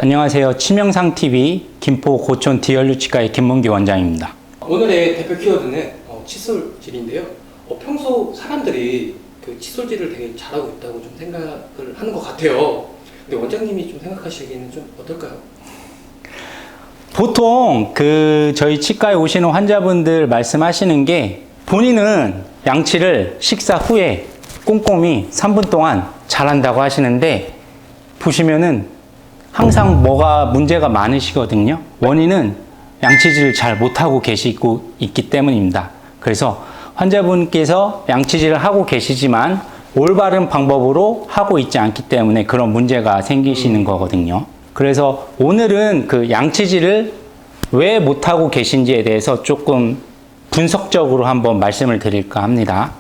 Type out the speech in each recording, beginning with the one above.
안녕하세요. 치명상TV 김포 고촌 디얼류치과의 김문기 원장입니다. 오늘의 대표 키워드는 칫솔질인데요. 평소 사람들이 그 칫솔질을 되게 잘하고 있다고 좀 생각을 하는 것 같아요. 근데 원장님이 좀 생각하시기에는 좀 어떨까요? 보통 저희 치과에 오시는 환자분들 말씀하시는 게 본인은 양치를 식사 후에 꼼꼼히 3분 동안 잘한다고 하시는데 보시면은 항상 뭐가 문제가 많으시거든요. 원인은 양치질을 잘 못하고 계시고 있기 때문입니다. 그래서 환자분께서 양치질을 하고 계시지만 올바른 방법으로 하고 있지 않기 때문에 그런 문제가 생기시는 거거든요. 그래서 오늘은 그 양치질을 왜 못하고 계신지에 대해서 조금 분석적으로 한번 말씀을 드릴까 합니다.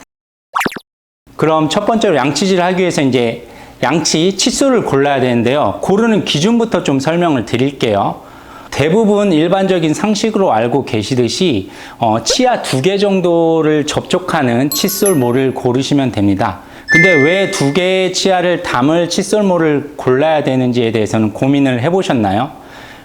그럼 첫 번째로 양치질을 하기 위해서 이제 양치 칫솔을 골라야 되는데요. 고르는 기준부터 좀 설명을 드릴게요. 대부분 일반적인 상식으로 알고 계시듯이 치아 2개 정도를 접촉하는 칫솔모를 고르시면 됩니다. 근데 왜 2개의 치아를 담을 칫솔모를 골라야 되는지에 대해서는 고민을 해보셨나요?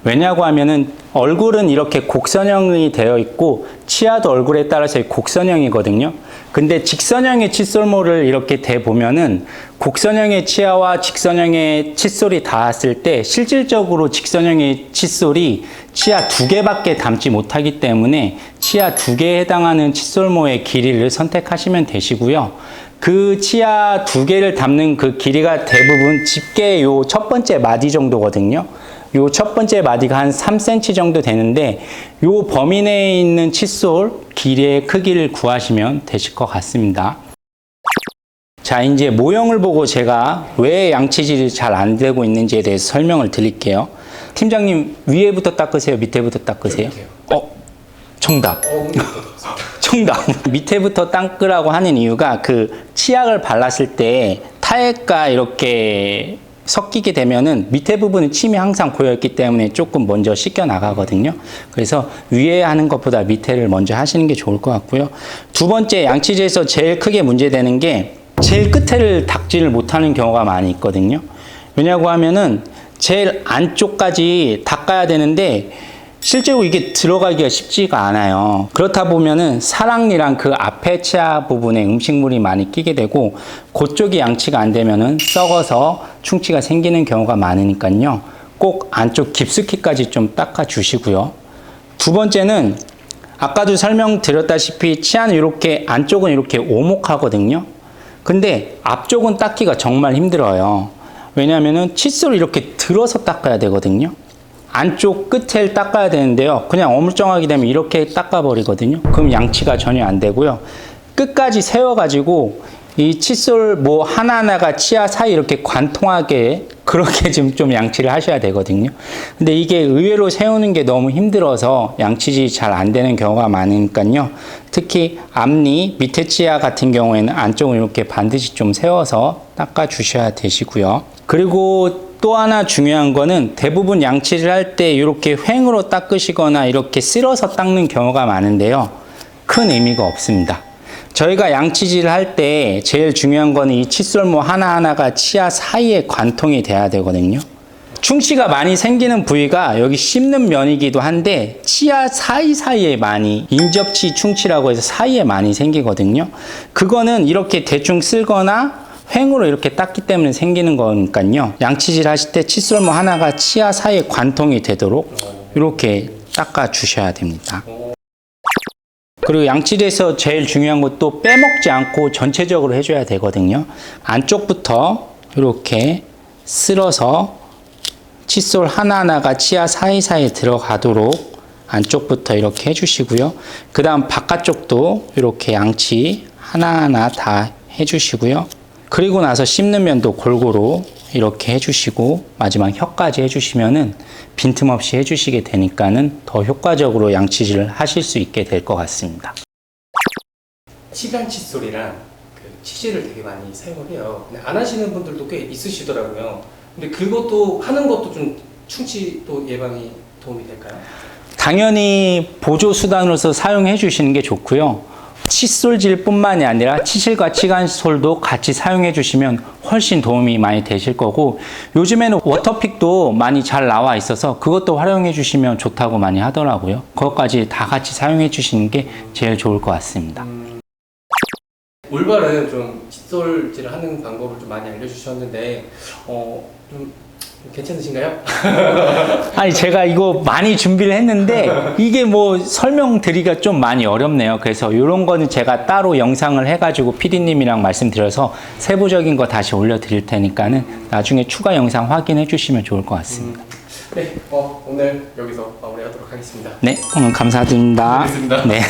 왜냐고 하면은 얼굴은 이렇게 곡선형이 되어 있고 치아도 얼굴에 따라서 곡선형이거든요. 근데 직선형의 칫솔모를 이렇게 대보면은 곡선형의 치아와 직선형의 칫솔이 닿았을 때 실질적으로 직선형의 칫솔이 치아 2개밖에 담지 못하기 때문에 치아 2개에 해당하는 칫솔모의 길이를 선택하시면 되시고요. 그 치아 2개를 담는 그 길이가 대부분 집게 요 첫 번째 마디 정도거든요. 요 첫 번째 마디가 한 3cm 정도 되는데 요 범위 내에 있는 칫솔 길이의 크기를 구하시면 되실 것 같습니다. 자, 이제 모형을 보고 제가 왜 양치질이 잘 안 되고 있는지에 대해서 설명을 드릴게요. 팀장님, 위에부터 닦으세요? 밑에부터 닦으세요? 정답. 정답. 밑에부터 닦으라고 하는 이유가 그 치약을 발랐을 때 타액과 이렇게 섞이게 되면은 밑에 부분은 침이 항상 고여있기 때문에 조금 먼저 씻겨 나가거든요. 그래서 위에 하는 것보다 밑에를 먼저 하시는 게 좋을 것 같고요. 두 번째, 양치질에서 제일 크게 문제되는 게 제일 끝에를 닦지를 못하는 경우가 많이 있거든요. 왜냐고 하면은 제일 안쪽까지 닦아야 되는데 실제로 이게 들어가기가 쉽지가 않아요. 그렇다 보면은 사랑니랑 그 앞에 치아 부분에 음식물이 많이 끼게 되고 그쪽이 양치가 안 되면은 썩어서 충치가 생기는 경우가 많으니까요. 꼭 안쪽 깊숙이까지 좀 닦아 주시고요. 두 번째는 아까도 설명드렸다시피 치아는 이렇게 안쪽은 이렇게 오목하거든요. 근데 앞쪽은 닦기가 정말 힘들어요. 왜냐하면은 칫솔을 이렇게 들어서 닦아야 되거든요. 안쪽 끝을 닦아야 되는데요. 그냥 어물쩡하게 되면 이렇게 닦아버리거든요. 그럼 양치가 전혀 안 되고요. 끝까지 세워가지고 이 칫솔 뭐 하나하나가 치아 사이 이렇게 관통하게 그렇게 좀 양치를 하셔야 되거든요. 근데 이게 의외로 세우는 게 너무 힘들어서 양치질이 잘 안 되는 경우가 많으니까요. 특히 앞니, 밑에 치아 같은 경우에는 안쪽을 이렇게 반드시 좀 세워서 닦아 주셔야 되시고요. 그리고 또 하나 중요한 거는 대부분 양치를 할 때 이렇게 횡으로 닦으시거나 이렇게 쓸어서 닦는 경우가 많은데요. 큰 의미가 없습니다. 저희가 양치질을 할 때 제일 중요한 거는 이 칫솔모 하나하나가 치아 사이에 관통이 돼야 되거든요. 충치가 많이 생기는 부위가 여기 씹는 면이기도 한데 치아 사이사이에 많이 인접치 충치라고 해서 사이에 많이 생기거든요. 그거는 이렇게 대충 쓸거나 횡으로 이렇게 닦기 때문에 생기는 거니까요. 양치질 하실 때 칫솔모 하나가 치아 사이에 관통이 되도록 이렇게 닦아 주셔야 됩니다. 그리고 양치질에서 제일 중요한 것도 빼먹지 않고 전체적으로 해줘야 되거든요. 안쪽부터 이렇게 쓸어서 칫솔 하나하나가 치아 사이사이에 들어가도록 안쪽부터 이렇게 해주시고요. 그 다음 바깥쪽도 이렇게 양치 하나하나 다 해주시고요. 그리고 나서 씹는 면도 골고루 이렇게 해주시고 마지막 혀까지 해주시면은 빈틈없이 해주시게 되니까는 더 효과적으로 양치질을 하실 수 있게 될 것 같습니다. 치간 칫솔이랑 치실을 되게 많이 사용을 해요. 근데 안 하시는 분들도 꽤 있으시더라고요. 근데 그것도 하는 것도 좀 충치도 예방이 도움이 될까요? 당연히 보조 수단으로서 사용해 주시는 게 좋고요. 칫솔질 뿐만이 아니라 치실과 치간솔도 같이 사용해 주시면 훨씬 도움이 많이 되실 거고, 요즘에는 워터픽도 많이 잘 나와 있어서 그것도 활용해 주시면 좋다고 많이 하더라고요. 그것까지 다 같이 사용해 주시는 게 제일 좋을 것 같습니다. 올바른 좀 칫솔질을 하는 방법을 좀 많이 알려주셨는데 좀 괜찮으신가요? 아니, 제가 이거 많이 준비를 했는데 이게 뭐 설명드리기가 좀 많이 어렵네요. 그래서 이런 거는 제가 따로 영상을 해가지고 PD님이랑 말씀드려서 세부적인 거 다시 올려드릴 테니까는 나중에 추가 영상 확인해 주시면 좋을 것 같습니다. 네, 오늘 여기서 마무리하도록 하겠습니다. 네, 오늘 감사드립니다. 알겠습니다. 네.